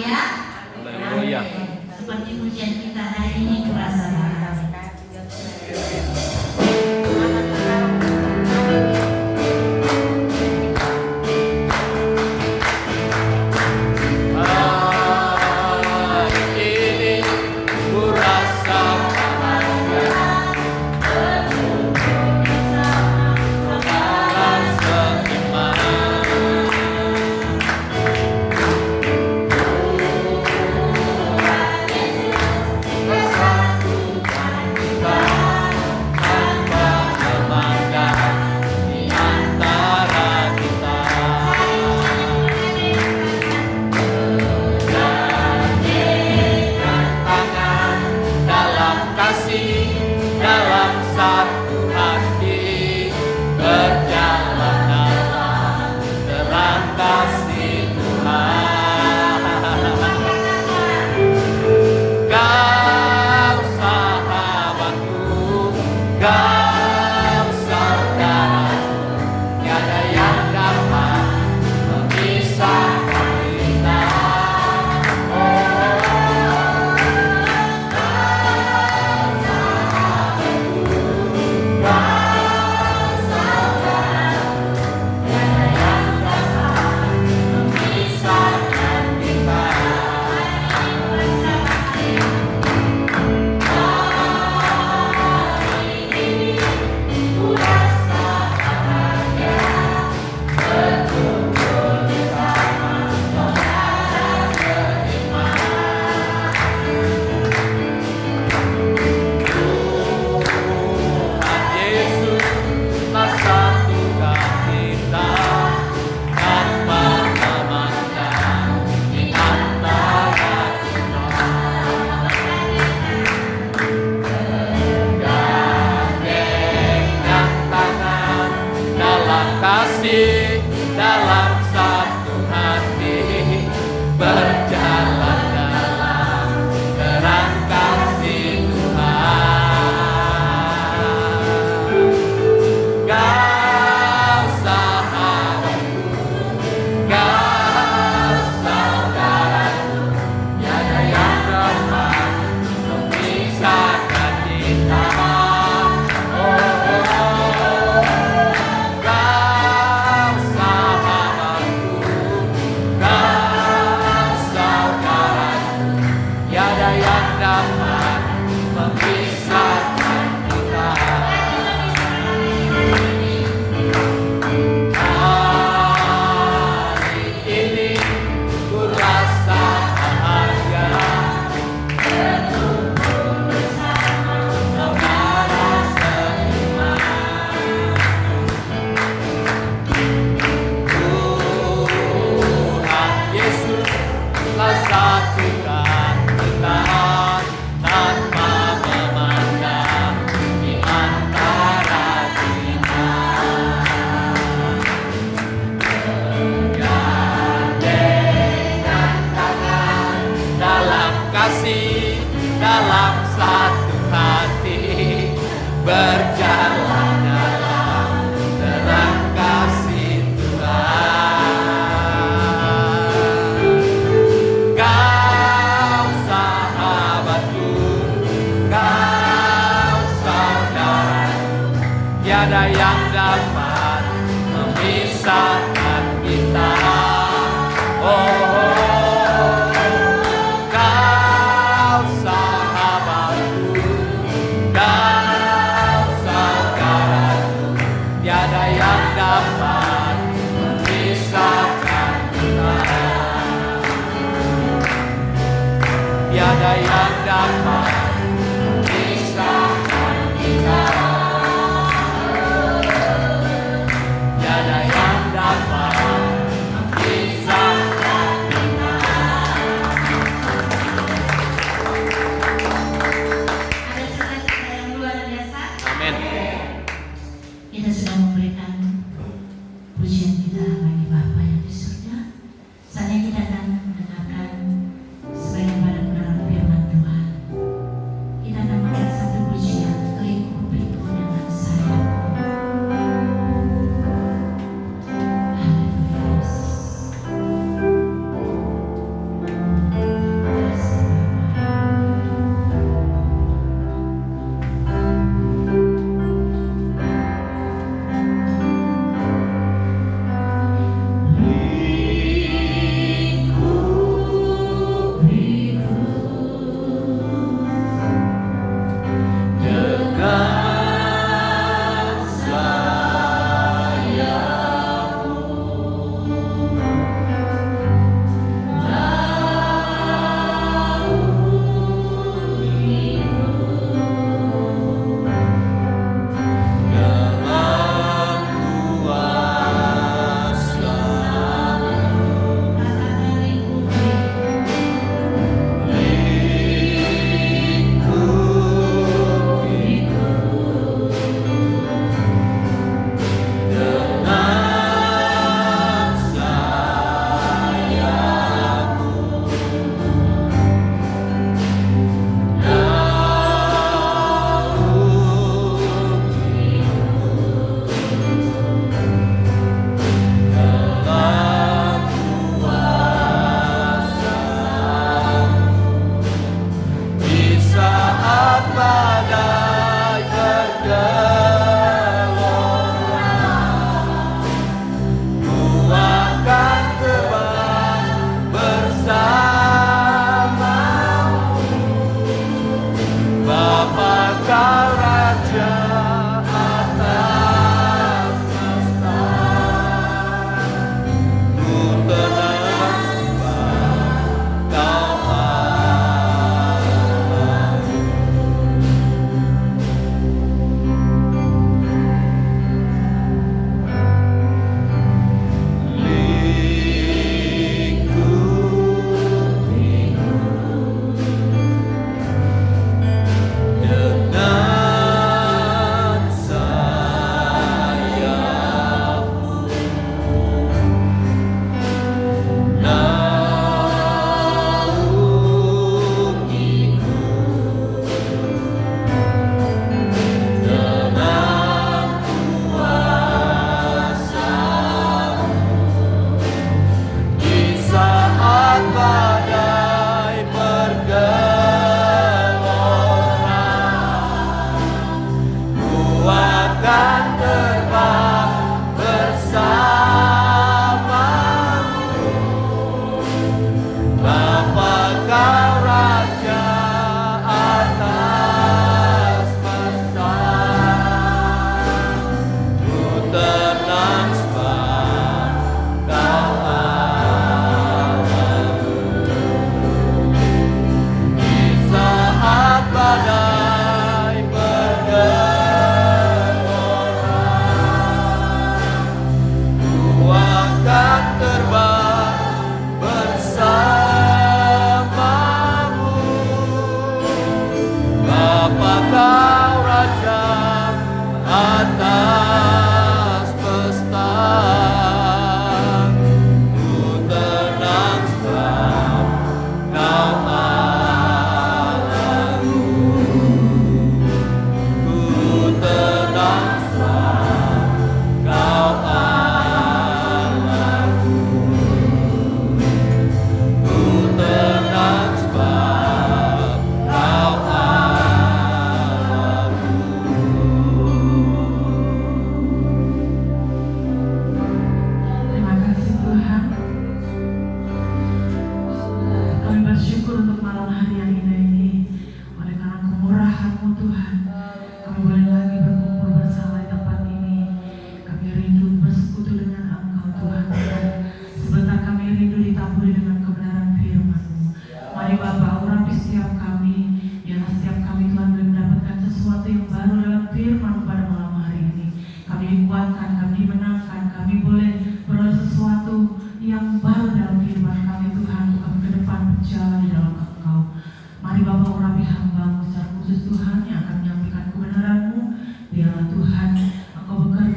berbahagia. Haleluya. Seperti pujian kita hari ini kurasa.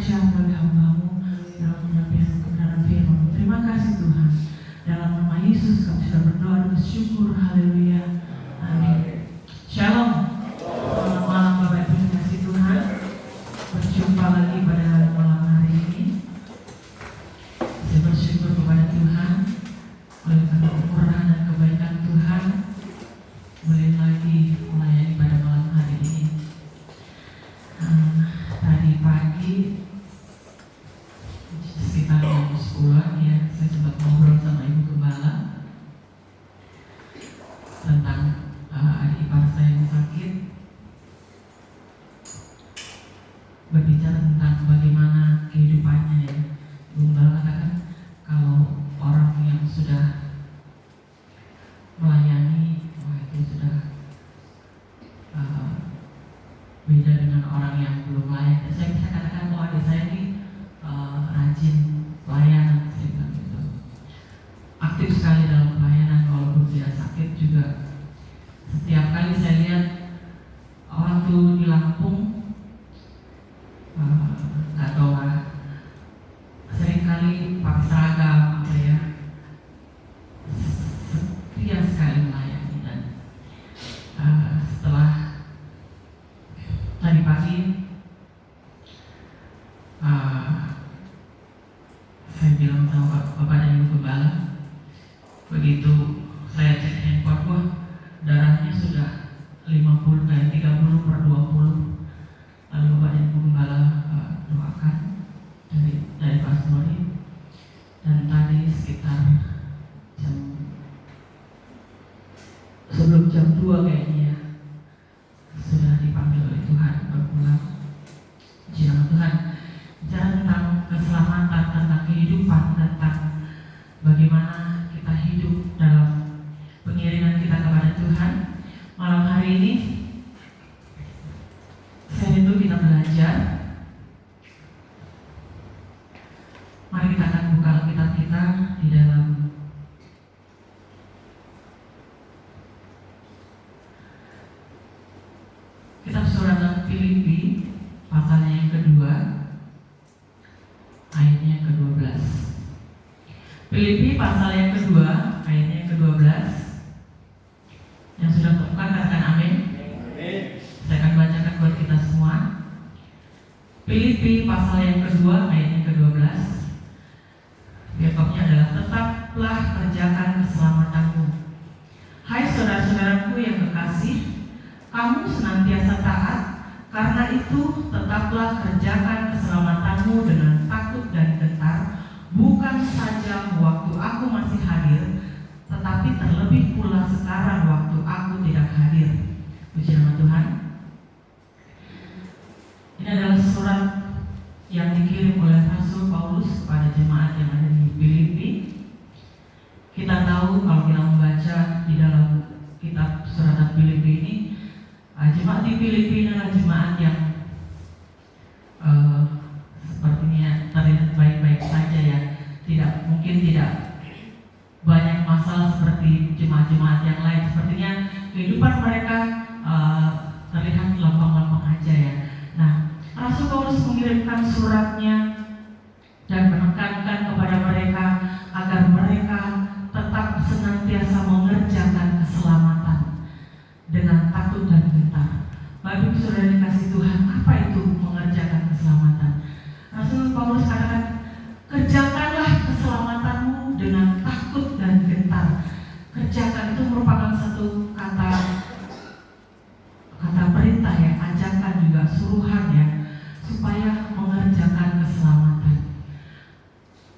bekerja melalui hamba-Mu dalam penyampaian kebenaran firman-Mu. Terima kasih Tuhan. Dalam nama Yesus kami sudah berdoa dan bersyukur. Haleluya. Amin. Shalom. Selamat malam Bapak Ibu kasih Tuhan. Berjumpa lagi pada malam hari ini. Saya bersyukur kepada Tuhan oleh karena kemurahan dan kebaikan Tuhan boleh lagi melayani pada malam hari ini. Tadi pagi sekitar jam 10-an ya, saya sempat ngobrol sama Ibu Gembala tentang adik ipar saya yang sakit, berbicara tentang bagaimana kehidupannya ya. Ibu Gembala katakan kalau orang yang sudah melayani, wah itu sudah beda dengan orang yang belum layak. Saya bisa katakan bahwa adik saya ini rajin pelayanan, saya bilang gitu. Aktif sekali dalam pelayanan walaupun dia sakit juga. Setiap kali saya lihat waktu di Lampung, nggak tahu lah, seringkali pakai seragam apa ya, setia sekali melayani. Dan setelah tadi pagi saya bilang sama Bapak dan Ibu Gembala, begitu saya cek handphone, wah darahnya sudah 30 per 20. Lalu Bapak dan Ibu Gembala doakan dari pastori, dan tadi sekitar sebelum jam 2 kayaknya sudah dipanggil oleh Tuhan berpulang. Jangan Tuhan bicara tentang keselamatan, tentang kehidupan, tentang bagaimana kita hidup dalam pengiriman kita kepada Tuhan. Malam hari ini saya rindu kita belajar. Mari kita akan buka Alkitab kita di dalam kitab surat Filipi pasalnya yang kedua, ayatnya yang ke-12. Filipi pasal yang kedua, ayatnya yang ke-12. Yang sudah temukan katakan amin. Saya akan bacakan buat kita semua. Filipi pasal yang kedua, ayatnya yang ke-12. Firman-Nya adalah tetaplah kerjakan keselamatanmu. Hai saudara-saudaraku yang kekasih, kamu senantiasa taat, karena itu tetaplah kerjakan keselamatanmu dengan takut dan gentar, bukan saja waktu aku masih hadir, tetapi terlebih pula sekarang waktu aku tidak hadir. Puji nama Tuhan. Ini adalah surat yang dikirim oleh Rasul Paulus kepada jemaat yang ada di Filipi. Kita tahu kalau kita membaca di dalam kitab surat Filipi ini, jemaat di Filipi adalah jemaat yang sepertinya terlihat baik-baik saja ya. Mungkin tidak banyak masalah seperti jemaat-jemaat yang lain. Sepertinya kehidupan mereka terlihat lempeng-lempeng aja ya. Nah, Rasul Paulus mengirimkan suratnya dan menekankan kepada mereka agar mereka tetap senantiasa mengerjakan keselamatan dengan takut dan gentar. Bapak Ibu Saudara dikasih Tuhan, apa itu mengerjakan keselamatan? Rasul Paulus katakan, kerjakanlah keselamatanmu dengan takut dan gentar. Kerjakan itu merupakan satu kata perintah ya, ajakan juga, suruhan ya, supaya mengerjakan keselamatan.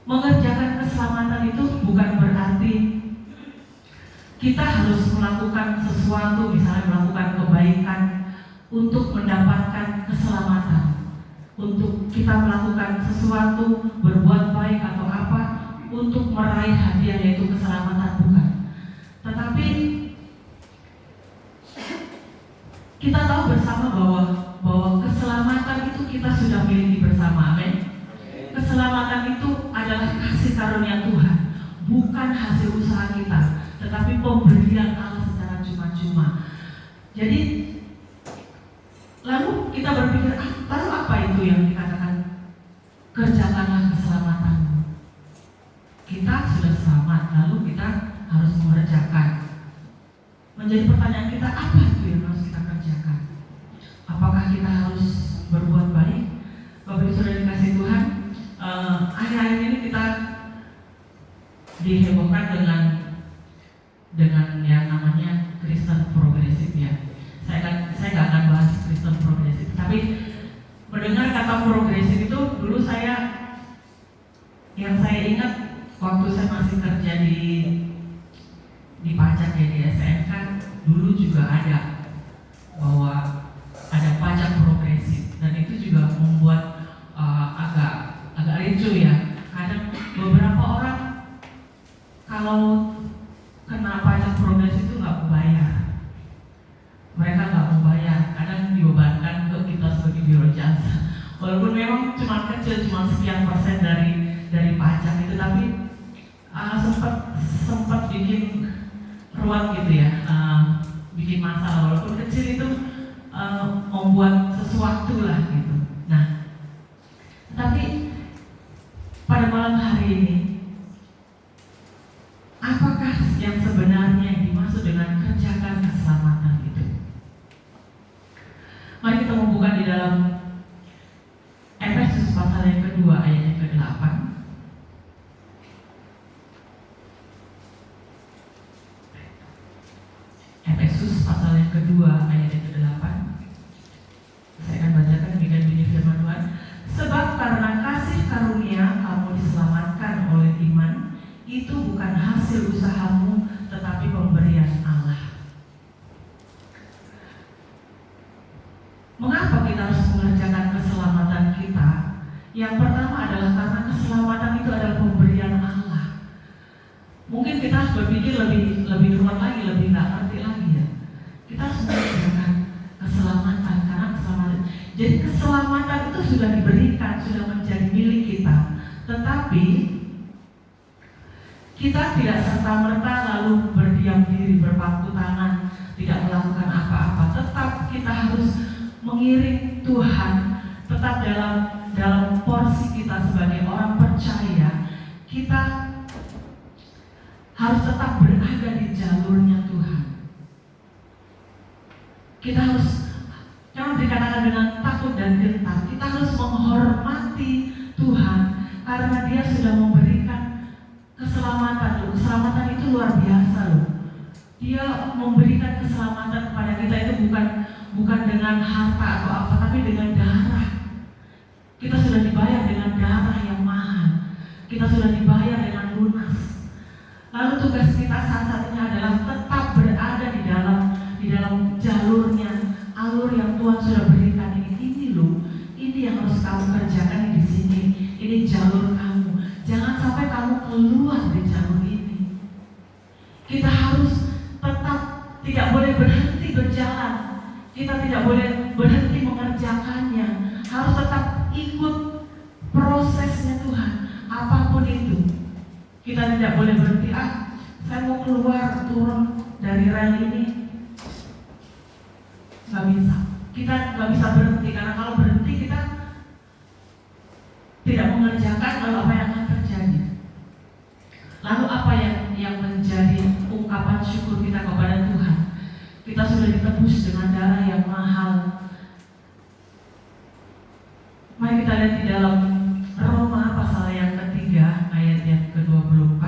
Mengerjakan keselamatan itu bukan berarti kita harus melakukan sesuatu, misalnya melakukan kebaikan untuk mendapatkan keselamatan. Untuk kita melakukan sesuatu, berbuat baik atau apa, untuk meraih hadiah yaitu keselamatan, bukan. Tetapi kita tahu bersama bahwa keselamatan itu kita sudah miliki bersama, amin. Keselamatan itu adalah kasih karunia Tuhan, bukan hasil usaha kita, tetapi pemberian Allah secara cuma-cuma. Jadi lalu kita berpikir, lalu apa itu yang dikatakan harus mengerjakan. Menjadi pertanyaan kita, apa itu yang harus kita kerjakan? Apakah kita harus berbuat baik? Bapak Ibu Saudara dikasih Tuhan, akhir-akhir ini kita dihebohkan dengan yang namanya Kristen progresif ya. Saya nggak akan bahas Kristen progresif, tapi mendengar kata progresif itu dulu yang saya ingat waktu saya masih kerja di pajak ya, di SMK dulu juga ada bahwa ada pajak progresif, dan itu juga membuat agak ricu ya. Kadang beberapa orang kalau kena pajak progresif itu nggak membayar, mereka nggak membayar, kadang dibebankan ke kita sebagai biro jasa, walaupun memang cuma kecil, cuma sekian persen dari pajak itu, tapi sempat bikin ruwet gitu ya, bikin masalah, walaupun kecil itu membuat sesuatu lah gitu. Nah, tapi pada malam hari ini, apakah yang sebenarnya yang dimaksud dengan kerjakan keselamatan itu? Mari kita membuka di dalam Efesus pasal yang kedua ayat yang ke-8. Efesus pasal yang kedua ayat yang ke-8. Saya akan bacakan demikian bunyi firman Tuhan. Sebab karena kasih karunia kamu diselamatkan oleh iman, itu bukan hasil usahamu, tetapi pemberian Allah. Mengapa kita harus mengerjakan keselamatan kita? Yang pertama adalah karena keselamatan itu adalah pemberian Allah. Mungkin kita berpikir lebih ruwet lagi, lebih nggak ngerti lagi ya. Kita harus mengerjakan keselamatan karena keselamatan. Jadi keselamatan itu sudah diberikan, sudah menjadi milik kita. Tetapi kita tidak serta-merta lalu berdiam diri, berpangku tangan, tidak melakukan apa-apa. Tetap kita harus mengiring Tuhan, tetap dalam porsi kita sebagai orang percaya, kita harus tetap berada di jalurnya Tuhan. Kita harus, jangan dikatakan dengan takut dan gentar, kita harus menghormati Tuhan karena Dia sudah memberikan keselamatan. Keselamatan itu luar biasa loh. Dia memberikan keselamatan kepada kita itu bukan dengan harta atau apa, tapi dengan darah. Kita sudah dibayar dengan darah yang mahal. Kita sudah dibayar dengan lunas. Lalu tugas kita saat ini adalah tetap berada di dalam jalurnya, alur yang Tuhan sudah berikan ini. Ini loh, ini yang harus kamu kerjakan di sini. Ini jalur kamu. Jangan sampai kamu keluar dari jalur ini. Kita harus tetap tidak boleh berhenti berjalan. Kita tidak boleh berhenti mengerjakannya. Harus tetap ikut prosesnya Tuhan, apapun itu. Kita tidak boleh berhenti, saya mau keluar, turun dari rel ini. Gak bisa. Kita gak bisa berhenti, karena kalau berhenti kita tidak mengerjakan, lalu apa yang akan terjadi? Lalu apa yang menjadi ungkapan syukur kita kepada Tuhan? Kita sudah ditebus dengan darah yang mahal. Mari kita lihat di dalam Roma pasal yang ketiga ayat yang ke-24.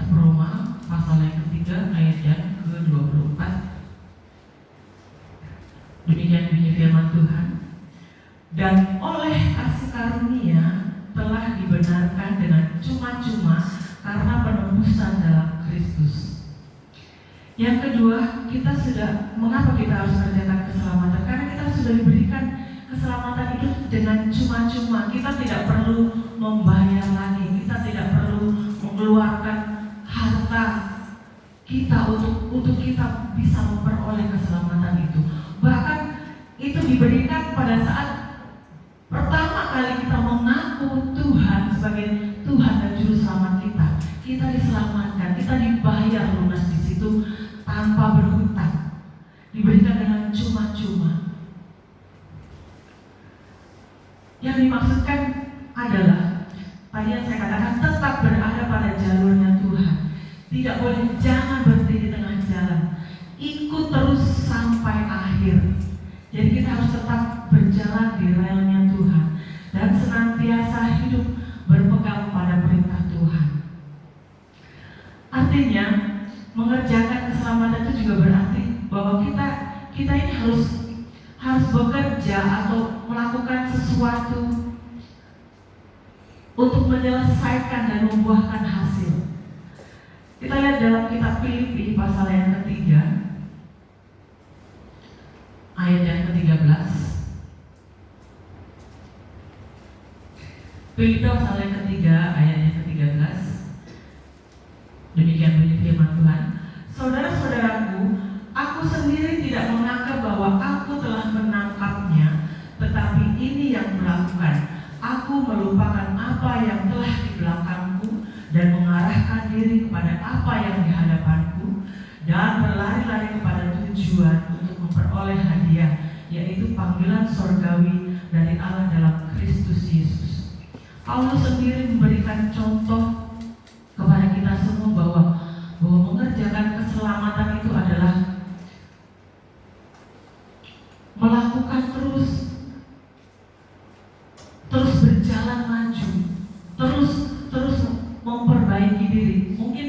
Roma pasal yang ketiga ayat yang ke-24. Demikian bunyi firman Tuhan. Dan oleh kasih karunia telah dibenarkan dengan cuma-cuma karena penebusan dalam Kristus. Yang kedua, mengapa kita harus mengerjakan keselamatan? Karena kita sudah diberikan keselamatan itu dengan cuma-cuma. Kita tidak perlu membayar lagi, kita tidak perlu mengeluarkan harta kita untuk kita bisa memperoleh keselamatan itu. Bahkan itu diberikan pada saat pertama kali kita mengaku Tuhan sebagai Tuhan dan Juru Selamat kita. Kita diselamatkan, kita dibayar lunas di situ tanpa berhutang, diberikan dengan cuma-cuma. Yang dimaksudkan adalah tadi yang saya katakan, tetap berada pada jalurnya Tuhan. Tidak boleh, jangan berhenti di tengah jalan. Ikut terus sampai akhir. Jadi kita harus tetap berjalan di relnya Tuhan dan senantiasa hidup berpegang pada perintah Tuhan. Artinya, mengerjakan keselamatan itu juga berarti bahwa kita ini harus bekerja atau melakukan sesuatu untuk menyelesaikan dan membuahkan hasil. Kita lihat dalam kitab Filipi pasal yang ketiga, ayat yang ke-13. Filipi pasal yang ketiga, ayat yang ke-13. Demikian bunyi firman Tuhan. Saudara-saudaraku, aku sendiri tidak menganggap bahwa aku telah menangkapnya, tetapi ini yang melakukan. Aku melupakan apa yang telah di belakangku dan mengarahkan diri kepada apa yang di hadapanku dan berlari-lari kepada tujuan untuk memperoleh hadiah, yaitu panggilan sorgawi dari Allah dalam Kristus Yesus. Paulus sendiri memberikan contoh kepada kita semua bahwa mengerjakan keselamatan itu adalah melakukan terus berjalan maju, terus memperbaiki diri. Mungkin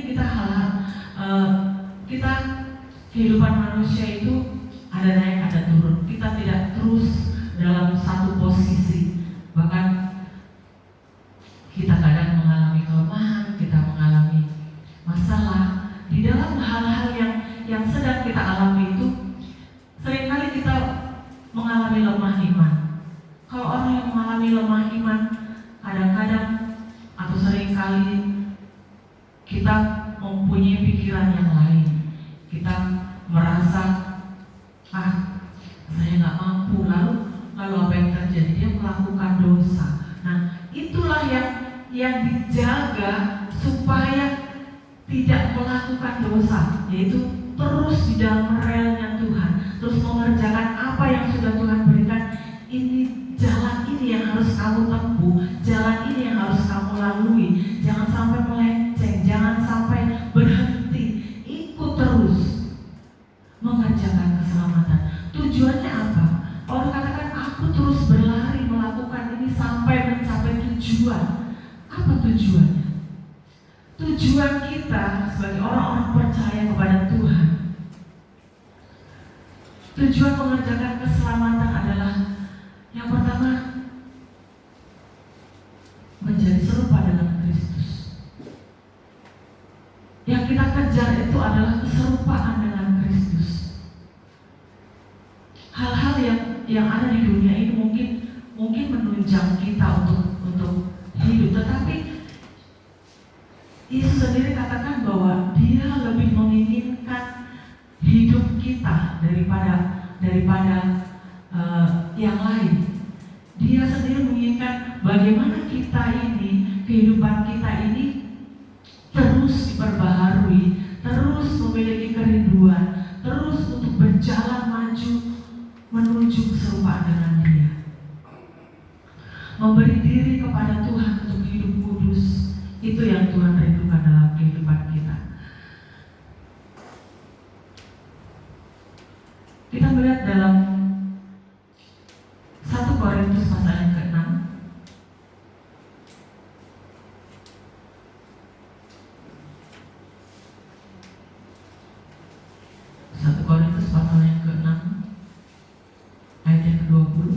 kita kehidupan manusia itu ada naik ada turun. Kita tidak terus dalam satu posisi. Bahkan kita kadang mengalami kelemahan, kita mengalami masalah. Di dalam hal-hal yang sedang kita alami itu, seringkali kita mengalami lemah iman. Kalau orang yang mengalami lemah iman, kadang-kadang atau seringkali kita mempunyai pikiran yang lain. Kita merasa, saya nggak mampu. Lalu apa yang terjadi? Dia melakukan dosa. Nah, itulah yang dijaga supaya tidak melakukan dosa, yaitu terus di dalam relnya Tuhan, terus mengerjakan apa yang sudah Tuhan berikan. Ini jalan ini yang harus kamu tempuh, jalan ini yang harus kamu lalui. Jangan sampai melenceng, jangan sampai berhenti. Ikut terus mengerjakan keselamatan. Tujuannya apa? Orang katakan, aku terus berlari melakukan ini sampai mencapai tujuan. Apa tujuannya? Tujuan kita sebagai orang-orang percaya kepada Tuhan, tujuan mengerjakan keselamatan adalah yang pertama, menjadi serupa dengan Kristus. Yang kita kejar itu adalah keserupaan dengan Kristus. Hal-hal yang ada di dunia ini mungkin menunjang kita untuk hidup, tetapi Yesus sendiri katakan bahwa Dia lebih menginginkan hidup kita daripada yang lain. Dia sendiri menginginkan bagaimana kita ini, kehidupan kita ini terus diperbaharui, terus memiliki kerinduan, terus untuk berjalan maju menuju keserupaan dengan Dia. Memberi diri kepada Tuhan untuk hidup kudus, itu yang Tuhan rindukan dalam kehidupan kita. Kita melihat dalam 1 Korintus pasal yang ke-6. 1 Korintus pasal yang ke-6 ayat yang ke-20.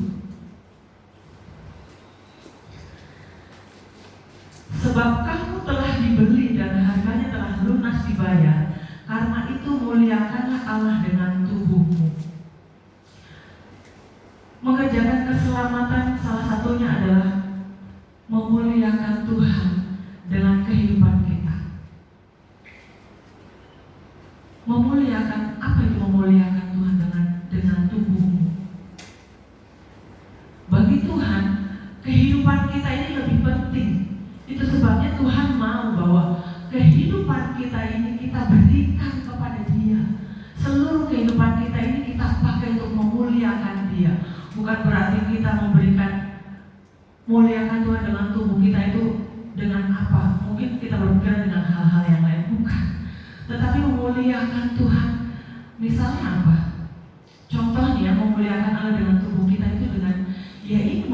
Sebab kamu telah dibeli dan harganya telah lunas dibayar, karena itu muliakanlah Allah dengan tubuhmu. Mengerjakan keselamatan salah satunya adalah memuliakan Tuhan dengan kehidupan kita. Memuliakan, apa itu memuliakan Tuhan dengan tubuhmu? Bagi Tuhan, kehidupan kita ini lebih penting. Itu sebabnya Tuhan mau bahwa kehidupan kita ini kita berikan kepada Dia. Seluruh kehidupan kita ini kita pakai untuk memuliakan Dia. Bukan berarti kita memberikan muliakan Tuhan dengan tubuh kita itu dengan apa? Mungkin kita berpikir dengan hal-hal yang lain, bukan. Tetapi memuliakan Tuhan, misalnya apa? Contohnya memuliakan Allah dengan tubuh kita itu dengan ya ini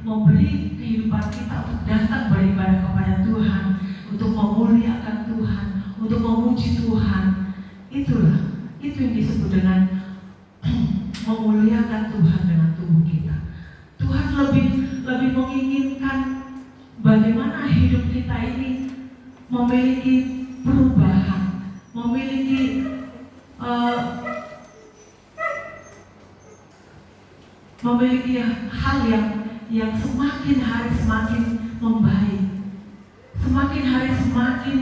memberi kehidupan kita untuk datang beribadah kepada Tuhan, untuk memuliakan Tuhan, untuk memuji Tuhan. Itu yang disebut dengan memuliakan Tuhan dengan tubuh kita. Tuhan lebih menginginkan bagaimana hidup kita ini memiliki perubahan, memiliki hal yang semakin hari semakin membaik, semakin hari semakin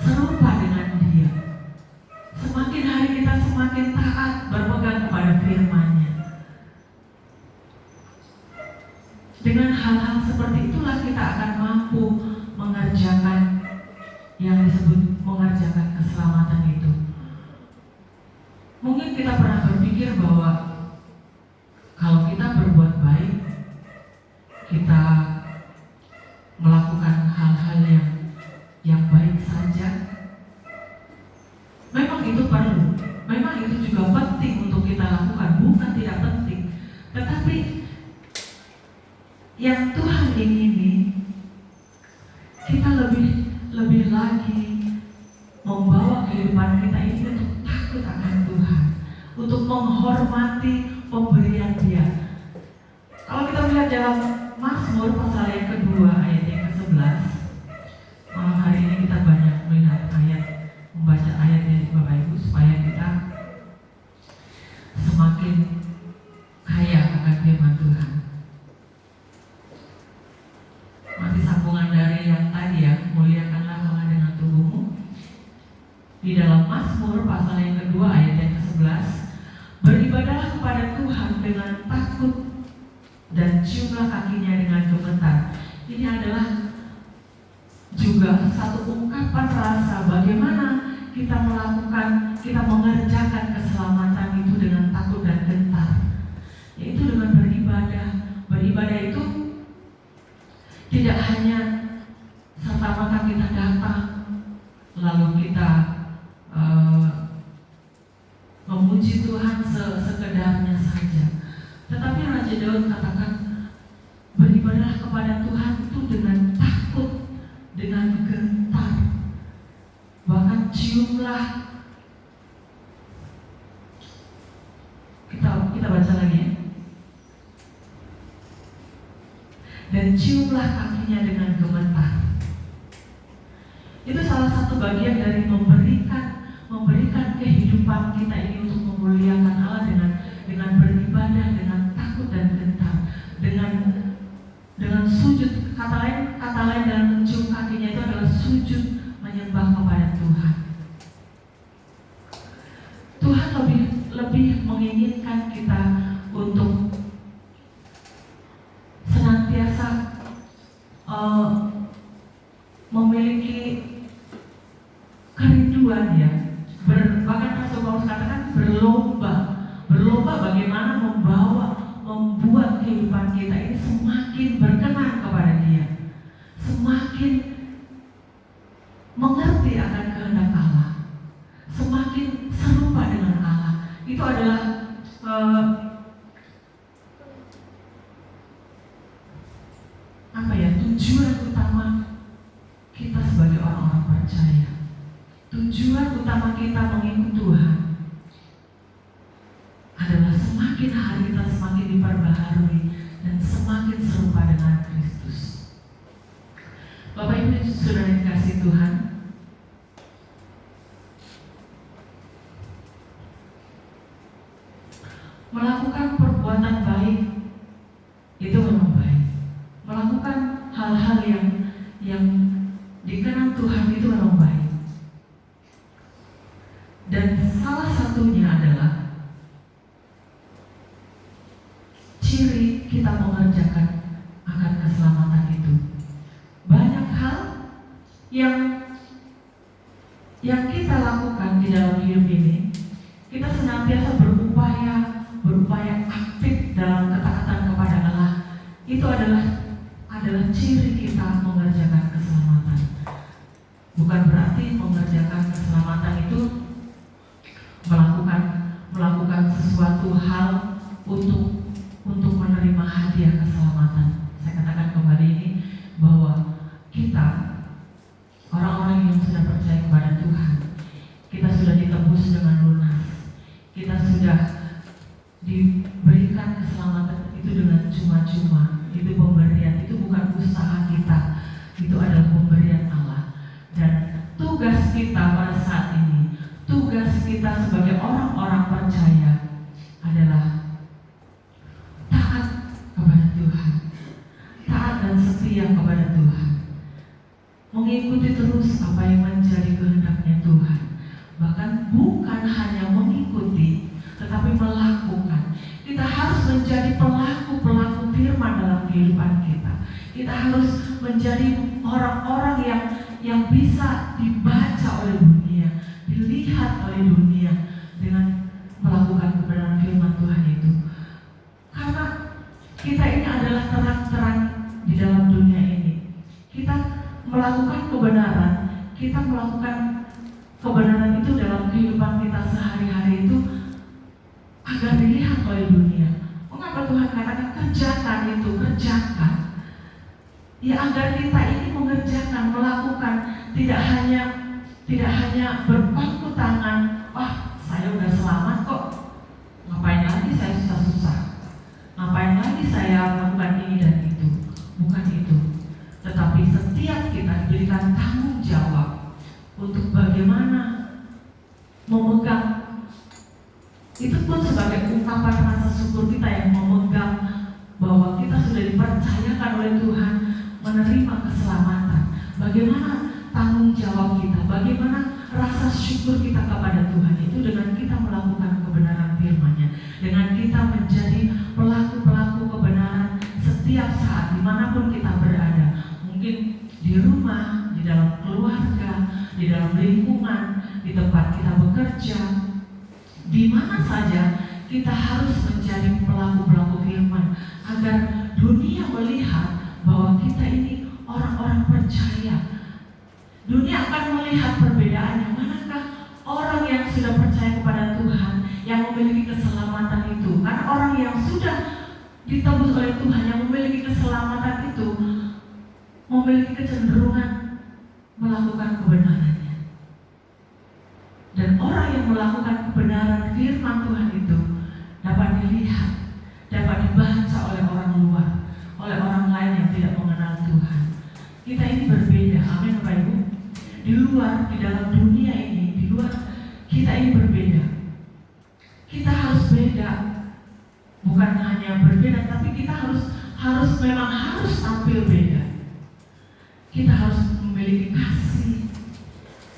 serupa dengan Dia. Semakin hari kita semakin taat berpegang kepada firman-Nya. Dengan hal-hal seperti itulah kita akan mampu mengerjakan yang disebut mengerjakan keselamatan itu. Mungkin kita pernah berpikir bahwa kalau kita berbuat baik, kita melakukan hal-hal yang baik saja, memang itu perlu, memang itu juga penting untuk kita lakukan, bukan tidak penting. Tetapi yang Tuhan ingini, kita lebih lagi membawa kehidupan kita ini untuk takut akan Tuhan, untuk menghormati pemberian Dia. Kalau kita melihat dalam Mazmur pasal yang kedua ayat yang ke-11, malam hari ini kita banyak melihat membaca ayatnya Bapak Ibu, supaya kita semakin kaya akan firman Tuhan. Masih sambungan dari yang tadi ya, muliakanlah Allah dengan tubuhmu. Di dalam Mazmur pasal yang kedua ayat yang ke-11, beribadahlah kepada Tuhan dengan takut dan ciumlah kakinya dengan gemetar. Ini adalah juga satu ungkapan rasa bagaimana kita mengerjakan keselamatan itu dengan takut dan gentar, yaitu dengan beribadah. Beribadah itu tidak hanya serta-merta kita datang lalu kita memuji Tuhan sekedarnya saja, tetapi Raja Daud katakan beribadahlah kepada Tuhan itu dengan takut, dengan gentar, bahkan ciumlah. Kita baca lagi ya. Dan ciumlah kakinya dengan gemetar. Itu salah satu bagian dari memberikan kehidupan kita ini untuk memuliakan Allah dengan beribadah, dengan takut dan gentar, dengan sujud. Kata lain dalam mencium kakinya itu adalah sujud menyembah kepada Tuhan. Tuhan lebih menginginkan kita untuk senantiasa memiliki kerinduan ya. Bahkan Rasul Paulus katakan berlomba bagaimana membuat kehidupan kita ini semakin berkenan kepada Dia, semakin mengerti akan kehendak Allah, semakin serupa dengan Allah. Itu adalah tujuan utama kita sebagai orang-orang percaya. Tujuan utama kita mengikut Tuhan adalah semakin hari kita semakin diperbaharui dan semakin serupa dengan Kristus. Bapak Ibu saudara yang dikasihi Tuhan, melakukan perbuatan baik itu memang baik. Melakukan hal-hal yang dikenal Tuhan itu memang baik. Dan salah satunya adalah ciri kita mengerjakan akan keselamatan itu. Banyak hal yang kita lakukan di dalam hidup ini, kita senantiasa berupaya aktif dalam ketaatan kepada Allah. adalah ciri kita mengerjakan keselamatan. Bukan berarti mengerjakan keselamatan itu melakukan sesuatu hal untuk menerima hadiah keselamatan. Saya katakan kembali ini bahwa kita orang-orang yang sudah percaya kepada Tuhan, kita sudah ditebus dengan lunas, kita sudah diberikan keselamatan itu dengan cuma-cuma. Itu pemberian, itu bukan usaha kita, itu adalah pemberian Allah. Dan tugas kita pada saat ini, tugas kita sebagai orang-orang percaya adalah taat kepada Tuhan, taat dan setia kepada Tuhan, mengikuti terus apa yang menjadi kehendaknya Tuhan. Bahkan bukan hanya mengikuti, tetapi melakukan. Kita harus menjadi pelaku-pelaku firman dalam kehidupan kita. Kita harus menjadi orang-orang yang bisa dibaca oleh dunia, dilihat oleh dunia dengan melakukan kebenaran firman Tuhan itu. Karena kita ini adalah terang-terang di dalam dunia ini. Kita melakukan kebenaran, kita melakukan kebenaran itu dalam kehidupan kita sehari-hari itu agar dilihat oleh dunia. Mengapa Tuhan katakan kerjakan itu, kerjakan? Ya agar kita ini mengerjakan, melakukan, tidak hanya berpangku tangan. Wah, saya udah selamat kok. Ngapain lagi saya susah-susah? Ngapain lagi saya melakukan ini dan itu? Bukan itu. Tetapi setiap kita diberikan tanggung jawab untuk bagaimana memegang. Itu pun sebagai ungkapan rasa syukur kita yang memegang bahwa kita sudah dipercayakan oleh Tuhan menerima keselamatan. Bagaimana tanggung jawab kita, bagaimana rasa syukur kita kepada Tuhan itu dengan kita melakukan kebenaran firman-Nya, dengan kita menjadi pelaku-pelaku kebenaran setiap saat dimanapun kita berada. Mungkin di rumah, di dalam keluarga, di dalam lingkungan, di tempat kita bekerja, di mana saja kita harus menjadi pelaku-pelaku firman agar dunia melihat bahwa kita ini orang-orang percaya. Dunia akan melihat perbedaannya. Manakah orang yang sudah percaya kepada Tuhan, yang memiliki keselamatan itu? Karena orang yang sudah ditebus oleh Tuhan, yang memiliki keselamatan itu, memiliki kecenderungan melakukan kebenarannya. Dan orang yang melakukan kebenaran firman Tuhan itu dapat dilihat, dapat dibaca oleh orang luar, oleh orang lain yang tidak mengenal Tuhan. Kita ini berbeda, amin Bapak Ibu. Di luar, di dalam dunia ini, di luar kita ini berbeda. Kita harus beda, bukan hanya berbeda, tapi kita memang harus tampil beda. Kita harus memiliki kasih,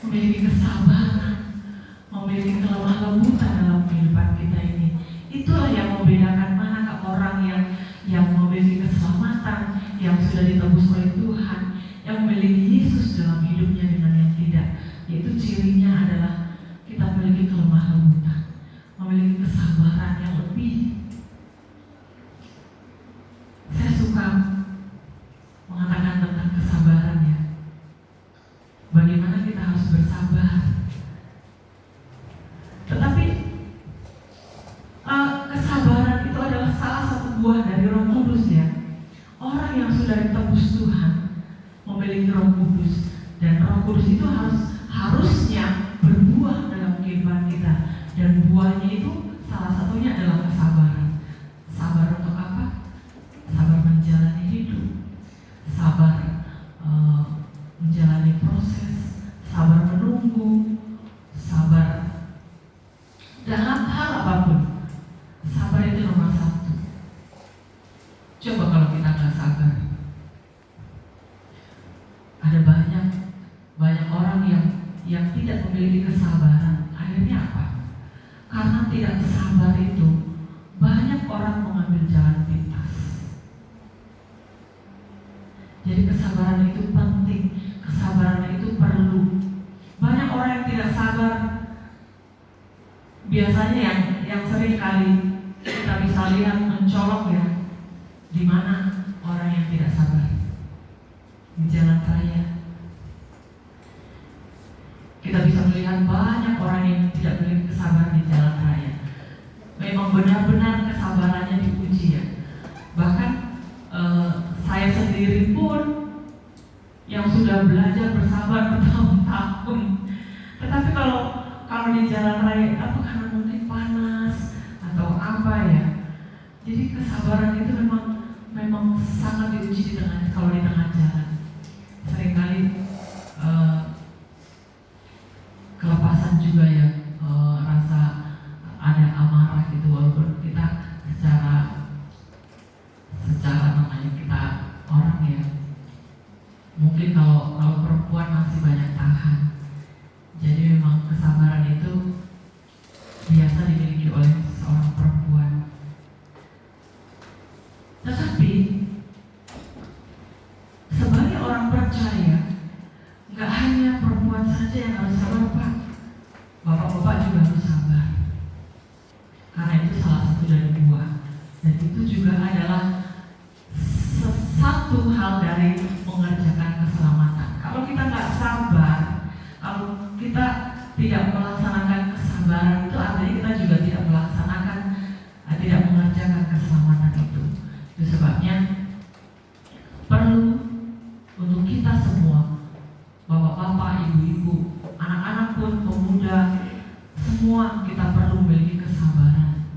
memiliki kesabaran, memiliki kelemah lembutan dalam kehidupan kita ini. Itulah yang membedakan manakah orang yang memiliki keselamatan, yang sudah ditebus oleh Tuhan, yang memiliki Yesus dalam hidupnya dengan yang tidak. Yaitu cirinya adalah kita memiliki kelemah lembutan, memiliki kesabaran yang lebih. Saya suka mengatakan tentang kesabaran ya. Bagaimana kita harus bersabar. Tetapi kesabaran itu adalah salah satu buah dari Roh Kudus ya. Orang yang sudah ditebus Tuhan memiliki Roh Kudus, dan Roh Kudus itu harusnya berbuah dalam kehidupan kita. Dan buahnya itu salah satunya adalah kesabaran. Sabar untuk apa? Sabar menjalani hidup, sabar menjalani proses, sabar menunggu, sabar dalam hal apapun. Sabar itu nomor satu. Coba kalau kita nggak sabar, ada banyak orang yang tidak memiliki kesabaran. Akhirnya apa? Karena tidak sabar itu, banyak orang mengambil jalan pintas. Jadi kesabaran itu penting, kesabaran itu perlu. Banyak orang yang tidak sabar. Biasanya yang sering kali kita bisa lihat mencolok ya, di mana orang yang tidak sabar di jalan raya. Kita bisa melihat banyak orang yang tidak memiliki kesabaran di jalan raya. Memang benar-benar kesabarannya diuji ya. Bahkan saya sendiri pun yang sudah belajar bersabar bertahun-tahun. Tetapi kalau di jalan raya, apa karena mungkin panas atau apa ya? Jadi kesabaran itu memang sangat diuji kalau di tengah jalan. Seringkali kelepasan juga ya, rasa ada amarah gitu, walaupun kita secara namanya kita orang ya, mungkin kalau perempuan masih banyak tahan. Jadi memang kesabaran itu biasa dimiliki oleh seorang perempuan. Tetapi sebagai orang percaya, nggak hanya perempuan saja yang harus sabar, Pak. Bapak-bapak juga harus sabar. Karena itu salah satu dari dua. Dan itu juga adalah satu hal dari mengerjakan keselamatan. Kalau kita nggak sabar, kalau kita tidak melaksanakan kesabaran, itu artinya kita juga tidak mengerjakan keselamatan itu. Itu sebabnya perlu untuk kita semua, bapak-bapak, ibu-ibu, anak-anak pun, pemuda, semua kita perlu memiliki kesabaran.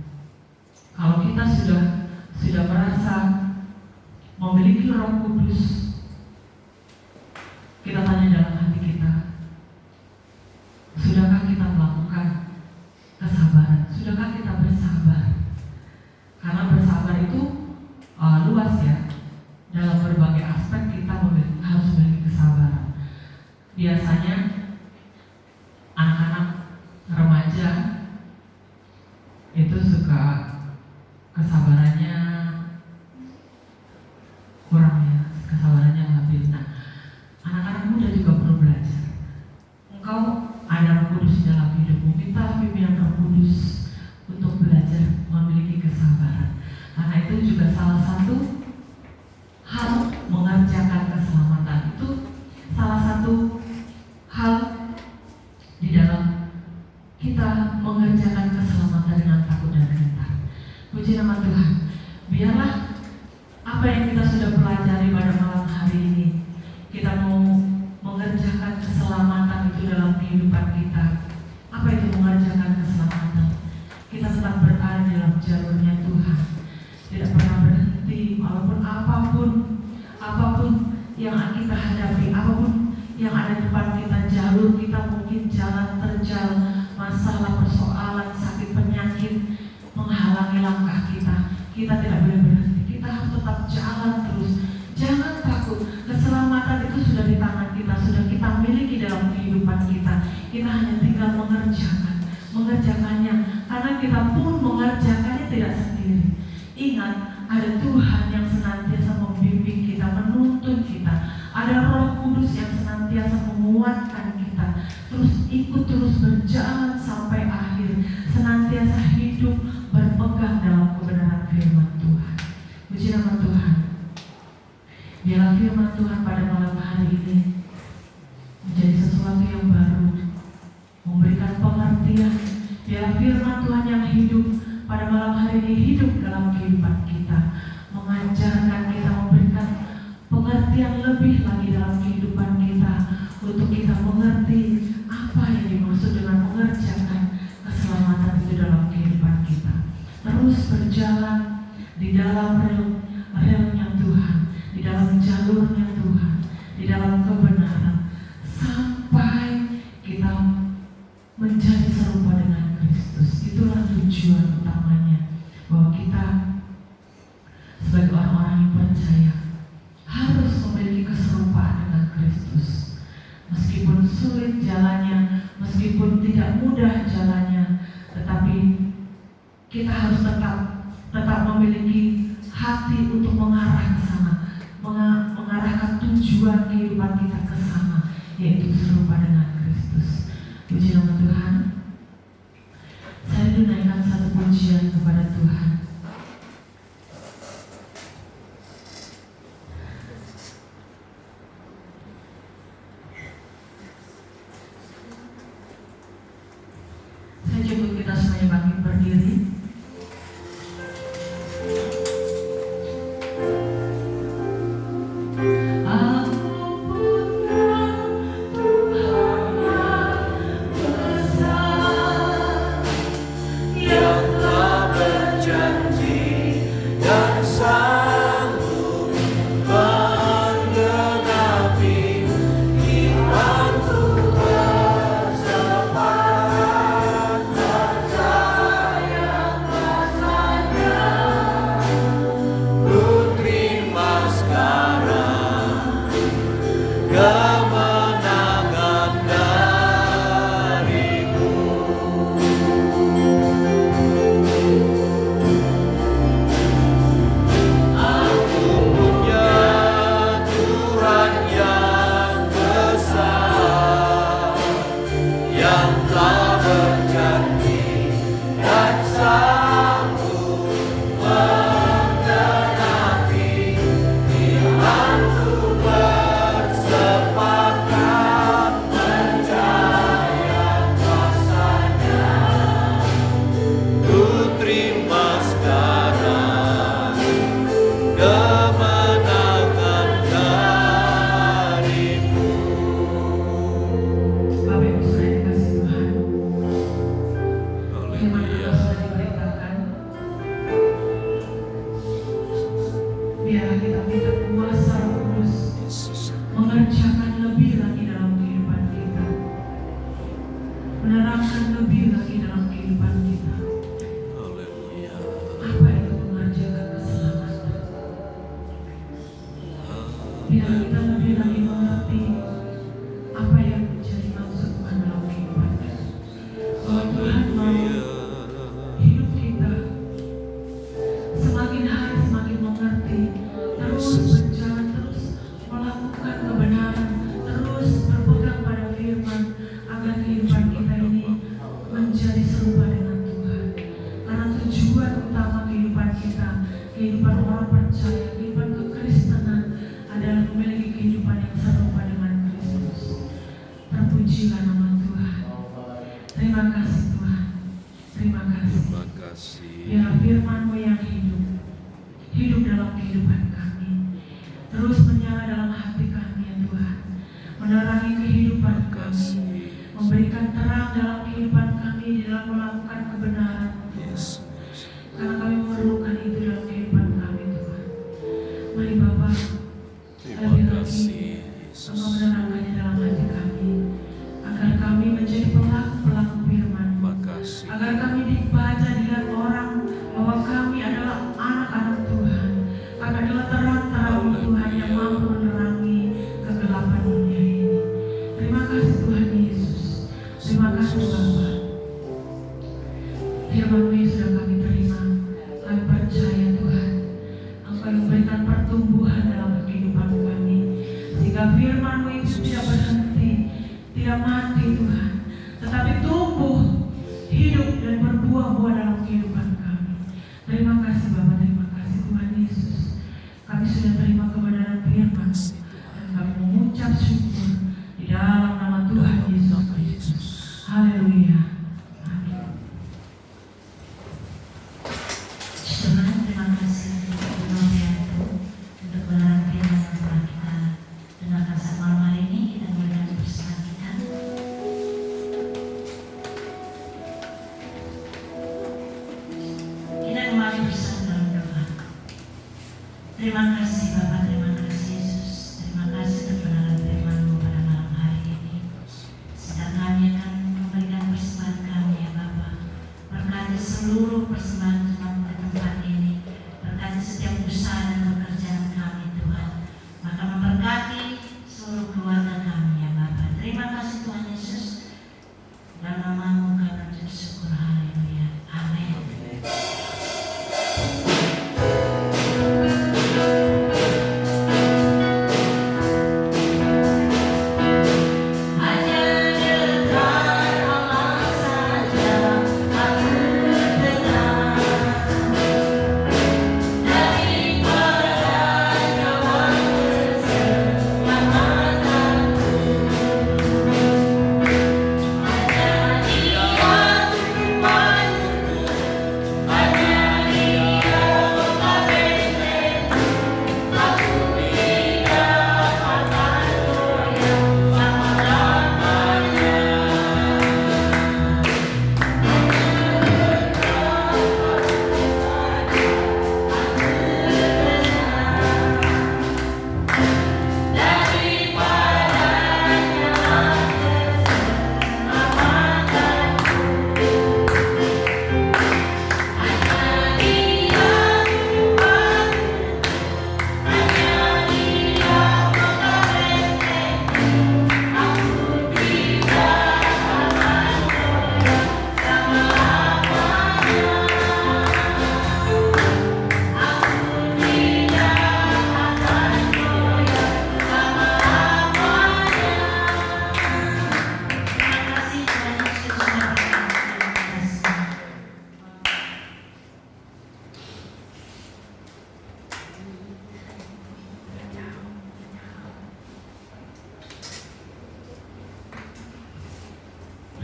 Kalau kita sudah merasa memiliki Roh Kudus, kita tanya dalam hati kita, sudahkah kita melakukan kesabaran? Sudahkah kita bersabar? Karena bersabar itu luas ya. Dalam berbagai aspek kita harus memiliki kesabaran. Biasanya anak-anak remaja itu suka kesabarannya kurang ya, kesabarannya labil. Nah, anak-anak muda juga perlu belajar. Engkau ada Roh Kudus dalam hidupmu, minta pimpinan Roh Kudus untuk belajar memiliki kesabaran. Karena itu juga salah satu hal mengerjakan keselamatan. Itu salah satu hal di dalam kita mengerjakan keselamatan dengan takut dan gentar. Puji nama Tuhan. Biarlah apa yang kita sudah pelajari pada malam hari ini, kita mau mengerjakan keselamatan itu dalam kehidupan kita. Apa itu mengerjakan keselamatan? Kita tetap berada dalam jalurnya Tuhan, tidak pernah berhenti, walaupun apapun yang kita hadapi, apapun yang ada di depan kita, jalur kita mungkin jalan terjal, masalah, persoalan, sakit, penyakit menghalangi langkah kita. Kita tidak boleh berhenti, kita harus tetap jalan terus. Jangan takut, keselamatan itu sudah di tangan kita, sudah kita miliki dalam kehidupan kita. Kita hanya tinggal mengerjakannya, karena kita pun mengerjakannya tidak sendiri. Ingat, ada Tuhan yang senantiasa membimbing kita, menuntun kita. Ada Roh Kudus yang senantiasa menguatkan kita, terus berjalan sampai akhir, senantiasa hidup berpegang dalam kebenaran firman Tuhan. Puji nama Tuhan. Biarlah firman Tuhan pada malam hari ini menjadi sesuatu yang baru, memberikan pengertian. Biarlah firman Tuhan yang hidup pada malam hari ini hidup dalam kehidupan kita, mengajarkan kita, memberikan pengertian lebih lagi dalam kehidupan kita, untuk kita mengerti apa yang dimaksud dengan mengerjakan keselamatan itu dalam kehidupan kita. Terus berjalan di dalam relnya Tuhan, di dalam jalurnya Tuhan, di dalam kebenaran, sampai kita menjadi serupa dengan Kristus. Itulah tujuan utamanya, bahwa kita sebagai orang-orang yang percaya harus memiliki keserupaan dengan Kristus. Meskipun sulit jalannya, meskipun tidak mudah jalannya, tetapi kita harus tetap memiliki hati untuk mengarah ke sana, mengarahkan tujuan kehidupan kita ke sana, yaitu serupa dengan Kristus. Puji nama Tuhan. Saya menaikkan satu pujian kepada Tuhan. saya coba kita semuanya bangkit berdiri.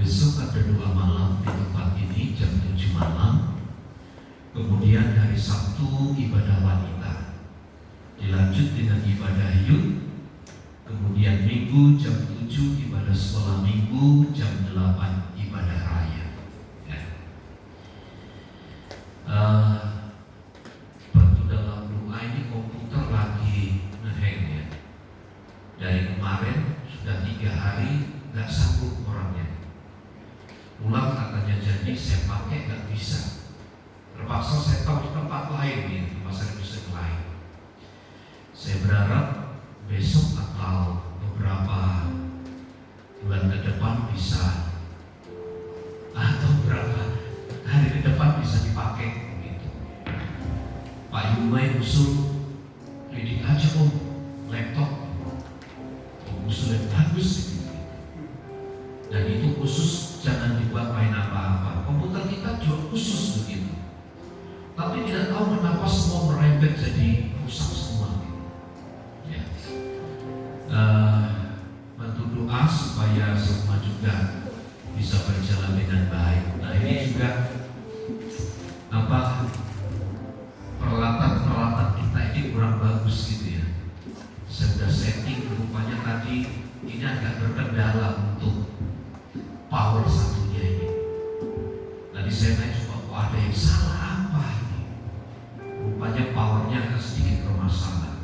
besok ada doa malam di tempat ini jam 7 malam. Kemudian hari Sabtu ibadah wanita, dilanjut dengan ibadah youth. Kemudian Minggu jam 7 ibadah sekolah minggu, jam 8 ibadah raya. Ya. Bantu dalam doa ini komputer lagi ngehang ya. Dari kemarin sudah 3 hari nggak sanggup orangnya. Pulang katanya jadi saya pakai nggak bisa. Terpaksa saya tahu di tempat lain nih, tempat servis lain. Saya berharap besok atau beberapa bulan ke depan bisa, atau beberapa hari ke depan bisa dipakai gitu. Pak Yumai usul reading aja om laptop, usul yang bagus gitu. Dan itu khusus, jangan dibuat main apa-apa. Komputer kita juga khusus begitu. Tapi tidak tahu kenapa semua merembet jadi rusak semua. Ya. Bantu doa supaya semua juga bisa berjalan dengan baik. Nah ini juga peralatan kita ini kurang bagus gitu ya. Saya sudah setting, rupanya tadi ini agak berkendala untuk power satunya ini. Tadi saya naik coba kok ada yang salah apa ini? Rupanya powernya agak sedikit bermasalah.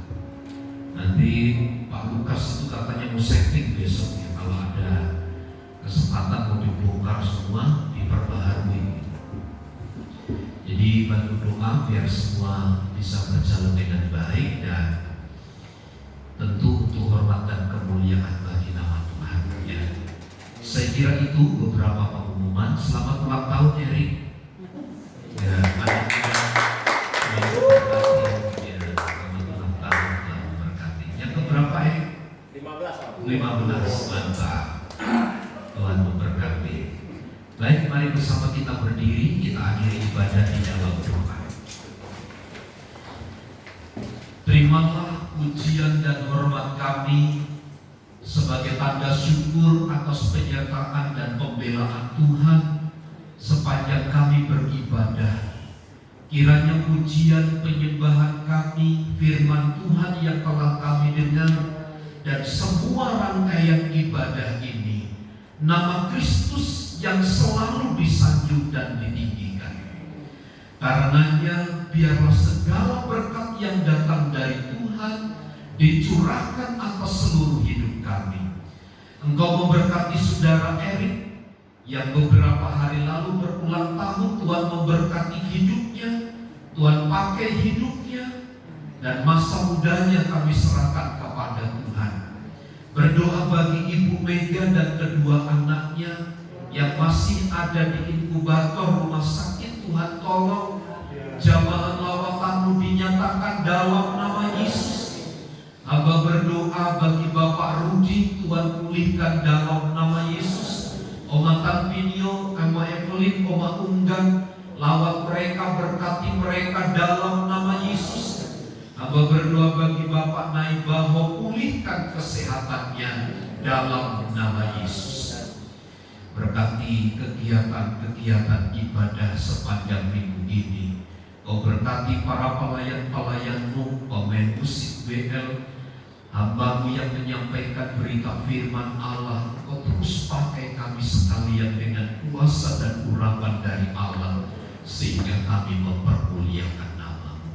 Nanti Pak Lukas itu katanya mau setting besok ya, kalau ada kesempatan mau dibongkar semua, diperbaharui. Jadi bantu doa biar semua bisa berjalan dengan baik dan tentu untuk hormat dan kemuliaan bagi nama Tuhan ya. Saya kira itu beberapa pengumuman. Selamat ulang tahun Erik. Ya, selamat ulang tahun, Tuhan memberkati. Yang keberapa Erik? 15, mantap. Tuhan memberkati. Baik, mari bersama kita berdiri, kita akhiri ibadah di dalam doa. Terimalah pujian dan hormat kami sebagai tanda syukur atas penyertaan dan pembelaan Tuhan sepanjang kami beribadah. Kiranya pujian penyembahan kami, firman Tuhan yang telah kami dengar, dan semua rangkaian ibadah ini, nama Kristus yang selalu disanjung dan ditinggikan. Karenanya biarlah segala berkat yang datang dari Tuhan dicurahkan atas seluruh hidup kami. Engkau memberkati saudara Erik yang beberapa hari lalu berulang tahun. Tuhan memberkati hidupnya, Tuhan pakai hidupnya, dan masa mudanya kami serahkan kepada Tuhan. Berdoa bagi Ibu Mega dan kedua anaknya yang masih ada di inkubator rumah sakit. Tuhan tolong jamaah lawatanmu dinyatakan dalam nama Yesus. Hamba berdoa bagi Bapak Rudi, Tuhan pulihkan dalam nama Yesus. Oma Tanpinyo, Oma Evelyn, Oma Unggan, lawat mereka, berkati mereka dalam nama Yesus. Hamba berdoa bagi Bapak Naibaho, pulihkan kesehatannya dalam nama Yesus. Berkati kegiatan-kegiatan ibadah sepanjang minggu ini. Kau berkati para pelayan-pelayanmu, pemain musik WL, hamba-Mu yang menyampaikan berita firman Allah. Kau terus pakai kami sekalian dengan kuasa dan urapan dari Allah, sehingga kami mempermuliakan nama-Mu.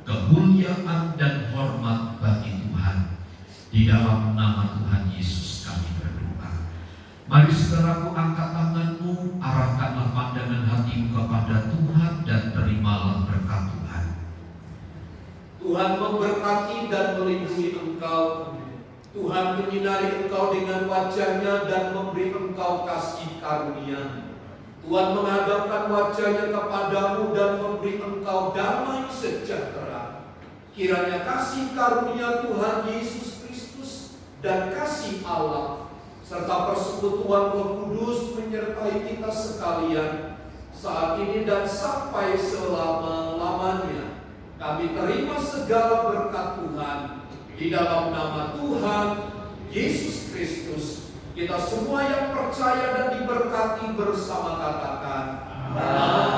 Kemuliaan dan hormat bagi Tuhan. Di dalam nama Tuhan Yesus kami berdoa. Mari saudaraku, angkat tanganmu, arahkanlah pandangan hatimu kepada Tuhan dan terimalah berkat Tuhan. Tuhan memberkati dan melindungi engkau. Tuhan menyinari engkau dengan wajah-Nya dan memberi engkau kasih karunia. Tuhan menghadapkan wajah-Nya kepadamu dan memberi engkau damai sejahtera. Kiranya kasih karunia Tuhan Yesus Kristus dan kasih Allah serta persekutuan Roh Kudus menyertai kita sekalian saat ini dan sampai selama-lamanya. Kami terima segala berkat Tuhan di dalam nama Tuhan Yesus Kristus Kita semua yang percaya dan diberkati bersama katakan, Amin.